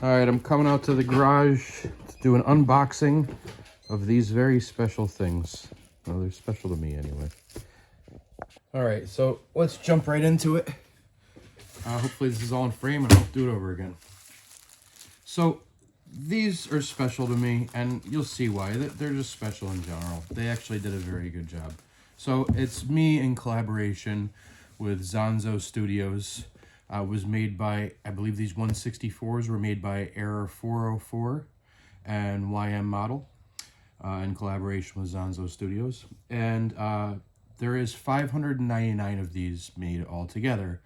All right, I'm coming out to the garage to do an unboxing of these very special things. Well, they're special to me anyway. All right, so let's jump right into it. Hopefully this is all in frame and I don't do it over again. So these are special to me, and you'll see why. They're just special in general. They actually did a very good job. So it's me in collaboration with Zanzo Studios. Was made by, I believe these 164s were made by Error 404 and YM Model in collaboration with Zanzo Studios. And there is 599 of these made altogether.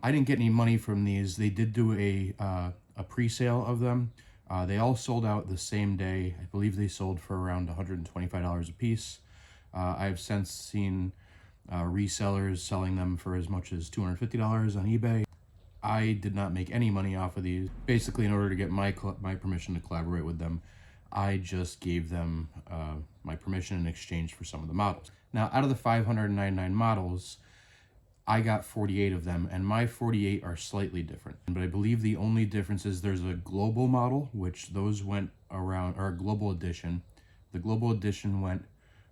I didn't get any money from these. They did do a pre-sale of them. They all sold out the same day. I believe they sold for around $125 a piece. I've since seen resellers selling them for as much as $250 on eBay. I did not make any money off of these. Basically, in order to get my permission to collaborate with them, I just gave them my permission in exchange for some of the models. Now, out of the 599 models, I got 48 of them, and my 48 are slightly different. But I believe the only difference is there's a global model, which those went around, or a global edition. The global edition went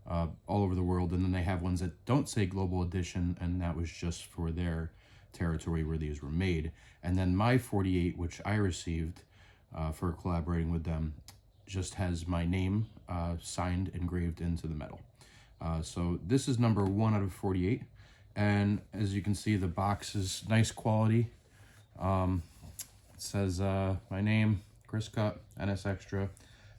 all over the world, and then they have ones that don't say global edition, and that was just for their territory where these were made. And then my 48, which I received for collaborating with them, just has my name signed, engraved into the metal. So this is number 1 out of 48, and as you can see, the box is nice quality. It says my name, Chris Cut, NS Extra,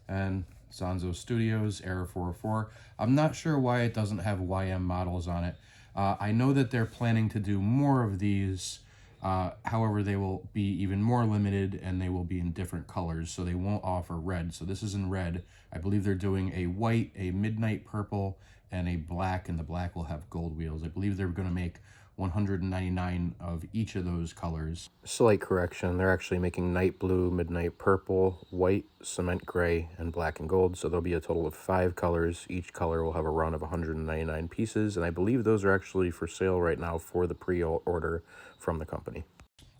and Zanzo Studios, Error 404. I'm not sure why it doesn't have YM models on it. I know that they're planning to do more of these. However, they will be even more limited, and they will be in different colors, so they won't offer red. So this is in red. I believe they're doing a white, a midnight purple, and a black, and the black will have gold wheels. I believe they're going to make 199 of each of those colors. Slight correction, they're actually making night blue, midnight purple, white, cement gray, and black and gold. So there'll be a total of 5 colors. Each color will have a run of 199 pieces, and I believe those are actually for sale right now for the pre-order from the company.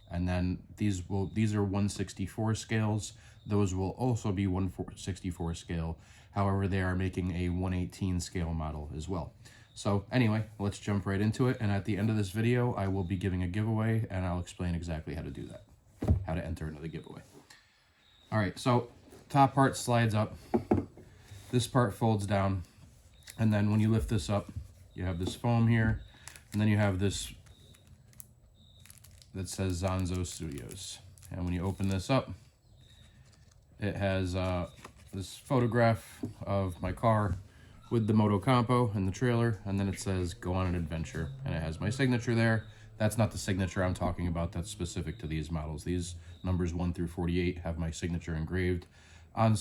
And then these are 164 scales. Those will also be 164 scale. However, they are making a 118 scale model as well. So anyway, let's jump right into it. And at the end of this video, I will be giving a giveaway, and I'll explain exactly how to do that, how to enter into the giveaway. All right, so top part slides up. This part folds down. And then when you lift this up, you have this foam here. And then you have this that says Zanzo Studios. And when you open this up, it has this photograph of my car with the Moto Campo and the trailer, and then it says go on an adventure, and it has my signature there. That's not the signature I'm talking about. That's specific to these models. These numbers 1 through 48 have my signature engraved on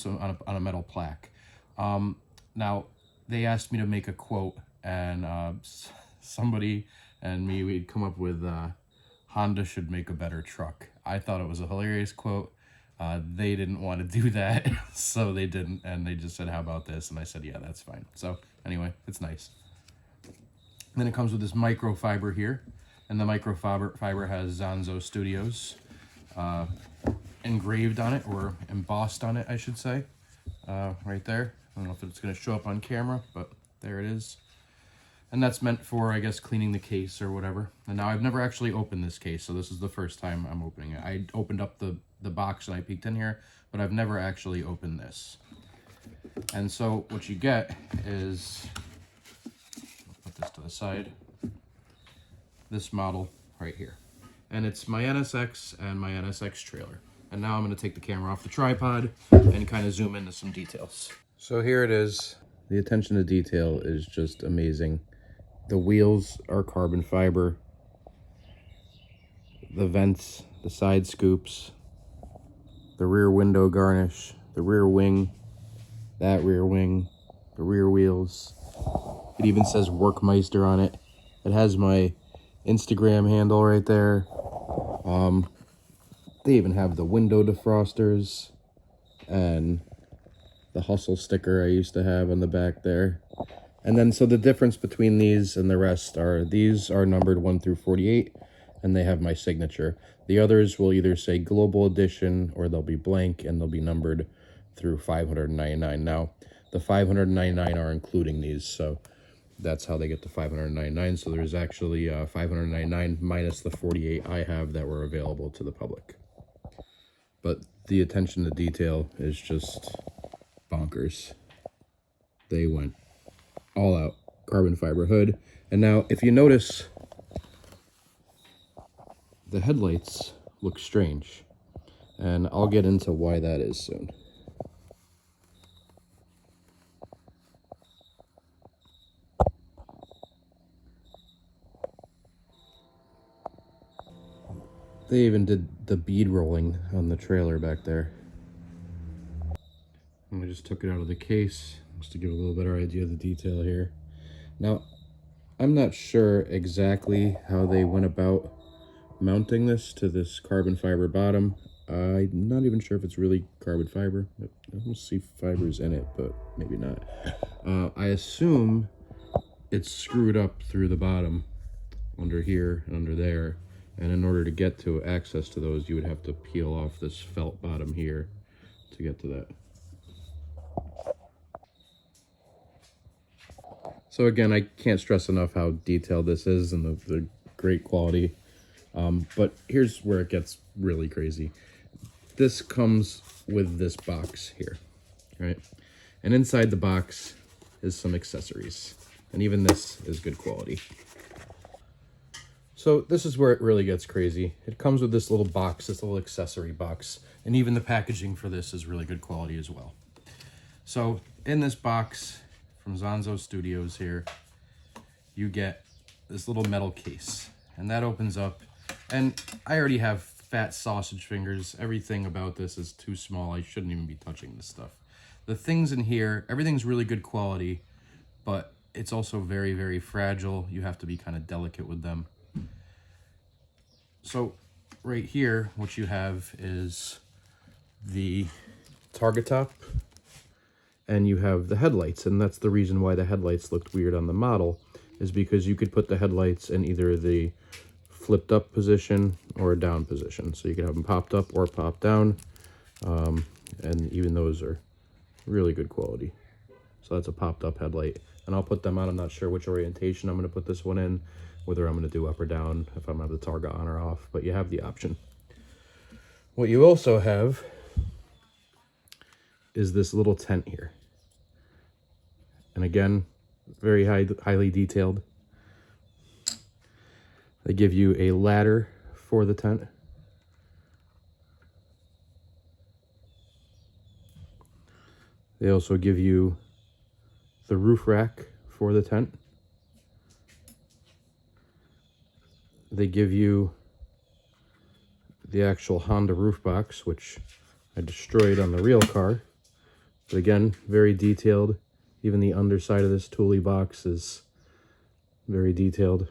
a metal plaque. Now, they asked me to make a quote, and somebody and me, we'd come up with Honda should make a better truck. I thought it was a hilarious quote. They didn't want to do that, so they didn't, and they just said, how about this? And I said, yeah, that's fine. So anyway, it's nice. And then it comes with this microfiber here, and the microfiber has Zanzo Studios engraved on it, or embossed on it, I should say, right there. I don't know if it's going to show up on camera, but there it is. And that's meant for, I guess, cleaning the case or whatever. And now I've never actually opened this case, so this is the first time I'm opening it. I opened up the box and I peeked in here, but I've never actually opened this. And so what you get is, I'll put this to the side, this model right here. And it's my NSX and my NSX trailer. And now I'm going to take the camera off the tripod and kind of zoom into some details. So here it is. The attention to detail is just amazing. The wheels are carbon fiber. The vents, the side scoops, the rear window garnish, the rear wing, that rear wing, the rear wheels. It even says Workmeister on it. It has my Instagram handle right there. They even have the window defrosters and the Hustle sticker I used to have on the back there. And then, so the difference between these and the rest are, these are numbered 1 through 48, and they have my signature. The others will either say Global Edition or they'll be blank and they'll be numbered through 599. Now, the 599 are including these, so that's how they get to 599. So there's actually 599 minus the 48 I have that were available to the public. But the attention to detail is just bonkers. They went all out. Carbon fiber hood. And now, if you notice, the headlights look strange. And I'll get into why that is soon. They even did the bead rolling on the trailer back there. And I just took it out of the case just to give a little better idea of the detail here. Now, I'm not sure exactly how they went about mounting this to this carbon fiber bottom. I'm not even sure if it's really carbon fiber. I don't see fibers in it, but maybe not. I assume it's screwed up through the bottom, under here and under there. And in order to get to access to those, you would have to peel off this felt bottom here to get to that. So again, I can't stress enough how detailed this is and the great quality. But here's where it gets really crazy. This comes with this box here, right? And inside the box is some accessories. And even this is good quality. So this is where it really gets crazy. It comes with this little box, this little accessory box. And even the packaging for this is really good quality as well. So in this box from Zonzo Studios here, you get this little metal case. And that opens up. And I already have fat sausage fingers. Everything about this is too small. I shouldn't even be touching this stuff. The things in here, everything's really good quality, but it's also very, very fragile. You have to be kind of delicate with them. So right here, what you have is the target top, and you have the headlights. And that's the reason why the headlights looked weird on the model, is because you could put the headlights in either the flipped up position or a down position. So you can have them popped up or popped down. And even those are really good quality. So that's a popped up headlight. And I'll put them on. I'm not sure which orientation I'm going to put this one in, whether I'm going to do up or down, if I'm going to have the target on or off, but you have the option. What you also have is this little tent here. And again, very highly detailed. They give you a ladder for the tent. They also give you the roof rack for the tent. They give you the actual Honda roof box, which I destroyed on the real car. But again, very detailed. Even the underside of this Thule box is very detailed.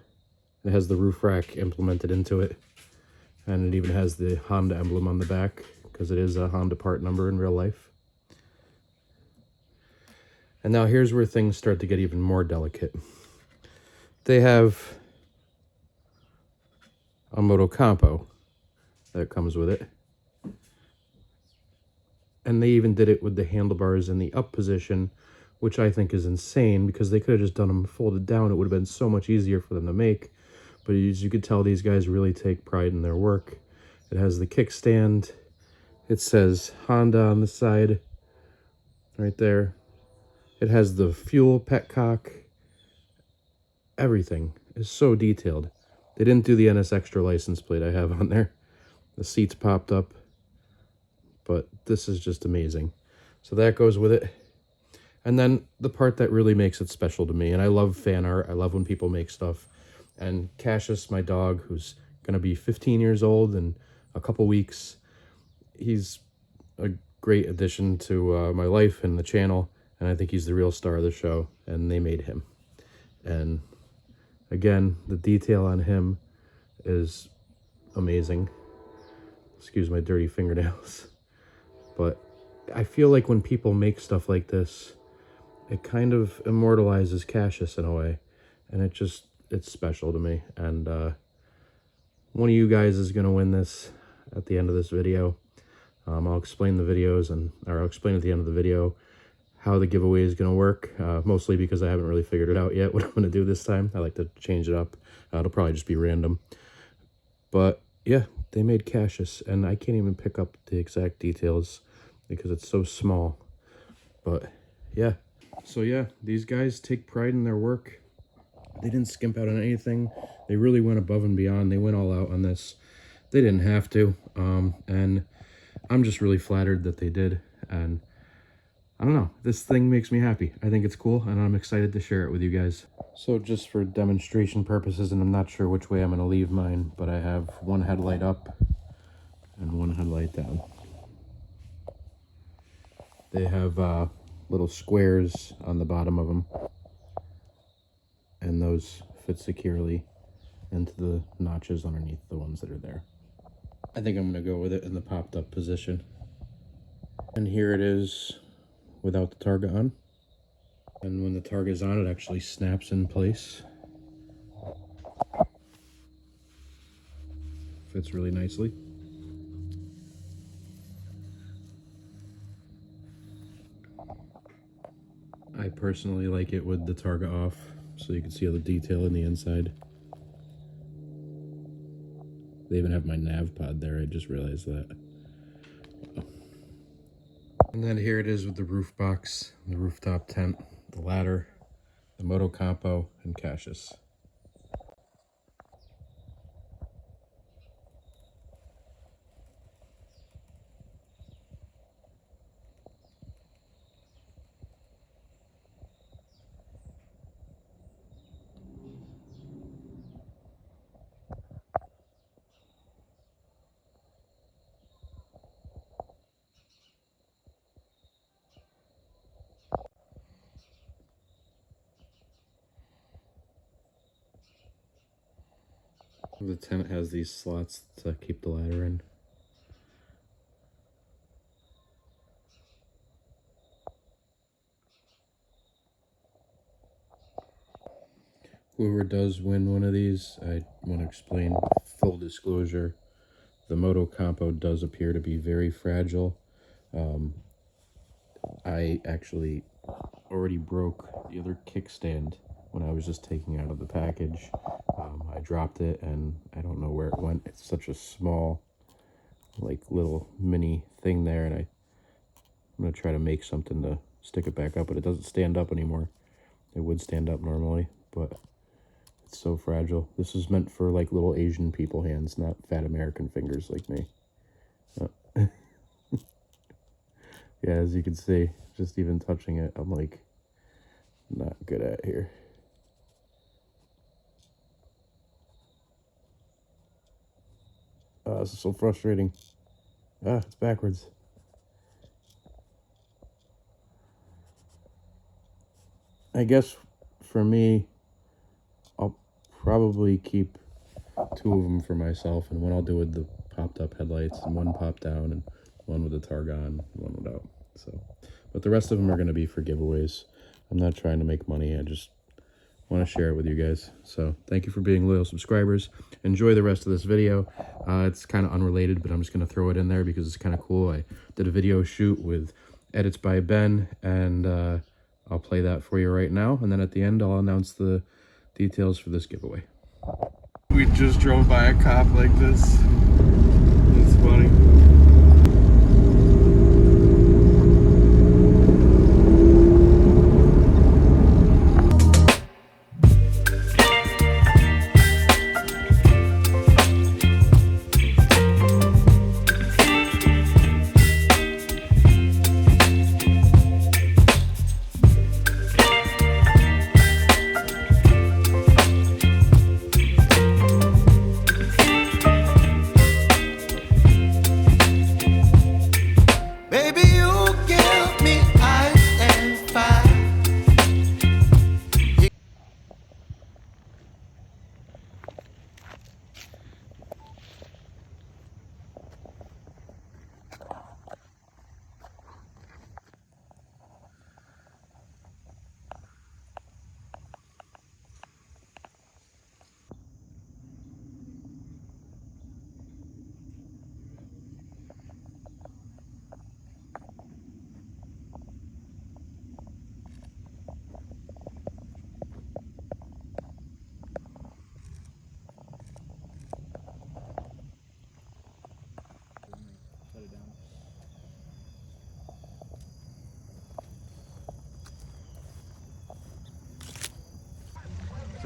It has the roof rack implemented into it. And it even has the Honda emblem on the back, because it is a Honda part number in real life. And now here's where things start to get even more delicate. They have a moto compo that comes with it. And they even did it with the handlebars in the up position, which I think is insane, because they could have just done them folded down. It would have been so much easier for them to make. But as you could tell, these guys really take pride in their work. It has the kickstand. It says Honda on the side, right there. It has the fuel petcock. Everything is so detailed. They didn't do the NS Extra license plate I have on there. The seats popped up. But this is just amazing. So that goes with it. And then the part that really makes it special to me, and I love fan art. I love when people make stuff. And Cassius, my dog, who's going to be 15 years old in a couple weeks, he's a great addition to my life and the channel. And I think he's the real star of the show. And they made him. And again, the detail on him is amazing. Excuse my dirty fingernails. But I feel like when people make stuff like this, it kind of immortalizes Cassius in a way. And it's special to me. And one of you guys is going to win this at the end of this video. I'll explain the videos I'll explain at the end of the video how the giveaway is going to work, mostly because I haven't really figured it out yet what I'm going to do this time. I like to change it up. It'll probably just be random. But yeah, they made Cassius, and I can't even pick up the exact details because it's so small. But yeah, so yeah, these guys take pride in their work. They didn't skimp out on anything. They really went above and beyond. They went all out on this. They didn't have to, and I'm just really flattered that they did. And I don't know, this thing makes me happy. I think it's cool, and I'm excited to share it with you guys. So just for demonstration purposes, and I'm not sure which way I'm going to leave mine, but I have one headlight up and one headlight down. They have little squares on the bottom of them, and those fit securely into the notches underneath the ones that are there. I think I'm going to go with it in the popped up position. And here it is without the target on. And when the target is on, it actually snaps in place. Fits really nicely. I personally like it with the target off, so you can see all the detail in the inside. They even have my nav pod there, I just realized that. And then here it is with the roof box, the rooftop tent, the ladder, the Moto Campo, and Cassius. The tent has these slots to keep the ladder in. Whoever does win one of these, I want to explain, full disclosure, the Moto Campo does appear to be very fragile. I actually already broke the other kickstand when I was just taking it out of the package. I dropped it and I don't know where it went. It's such a small, like, little mini thing there, and I'm going to try to make something to stick it back up, but it doesn't stand up anymore. It would stand up normally, but it's so fragile. This is meant for, like, little Asian people hands, not fat American fingers like me. Yeah, as you can see, just even touching it, I'm, like, not good at here. This is so frustrating. It's backwards. I guess for me, I'll probably keep 2 of them for myself, and one I'll do with the popped up headlights, and one pop down, and one with the Targon, and one without. So, but the rest of them are going to be for giveaways. I'm not trying to make money. I just want to share it with you guys. So thank you for being loyal subscribers. Enjoy the rest of this video. It's kind of unrelated, but I'm just going to throw it in there because it's kind of cool. I did a video shoot with edits by Ben, and I'll play that for you right now. And then at the end, I'll announce the details for this giveaway. We just drove by a cop like this. It's funny.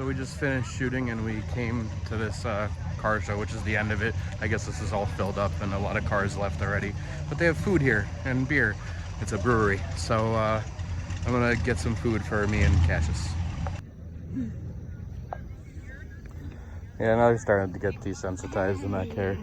So we just finished shooting and we came to this car show, which is the end of it. I guess this is all filled up and a lot of cars left already. But they have food here and beer. It's a brewery. So I'm gonna get some food for me and Cassius. Yeah, now they're starting to get desensitized and not care.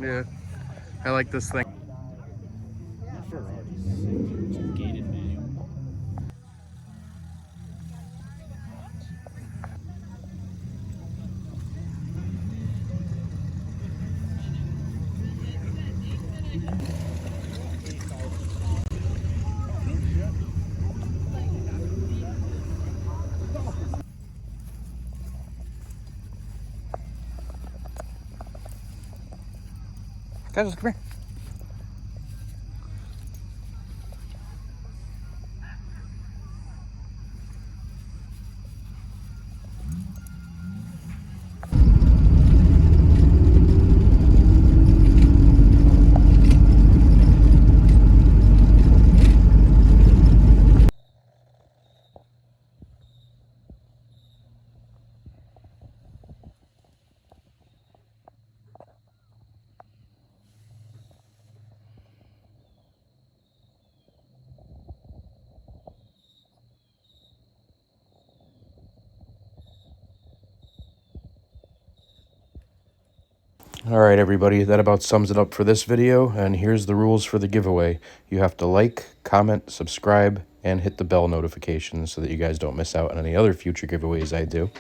Yeah, I like this thing. Cassius, come here. Alright everybody, that about sums it up for this video, and here's the rules for the giveaway. You have to like, comment, subscribe, and hit the bell notification so that you guys don't miss out on any other future giveaways I do.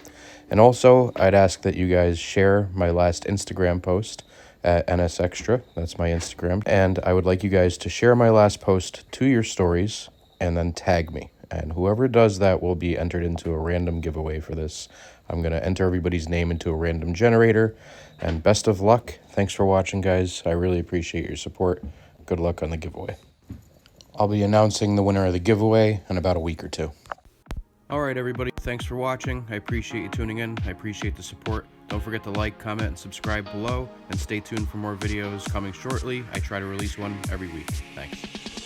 And also, I'd ask that you guys share my last Instagram post at NSExtra, that's my Instagram, and I would like you guys to share my last post to your stories and then tag me. And whoever does that will be entered into a random giveaway for this. I'm going to enter everybody's name into a random generator. And best of luck. Thanks for watching, guys. I really appreciate your support. Good luck on the giveaway. I'll be announcing the winner of the giveaway in about a week or two. All right, everybody. Thanks for watching. I appreciate you tuning in. I appreciate the support. Don't forget to like, comment, and subscribe below. And stay tuned for more videos coming shortly. I try to release one every week. Thanks.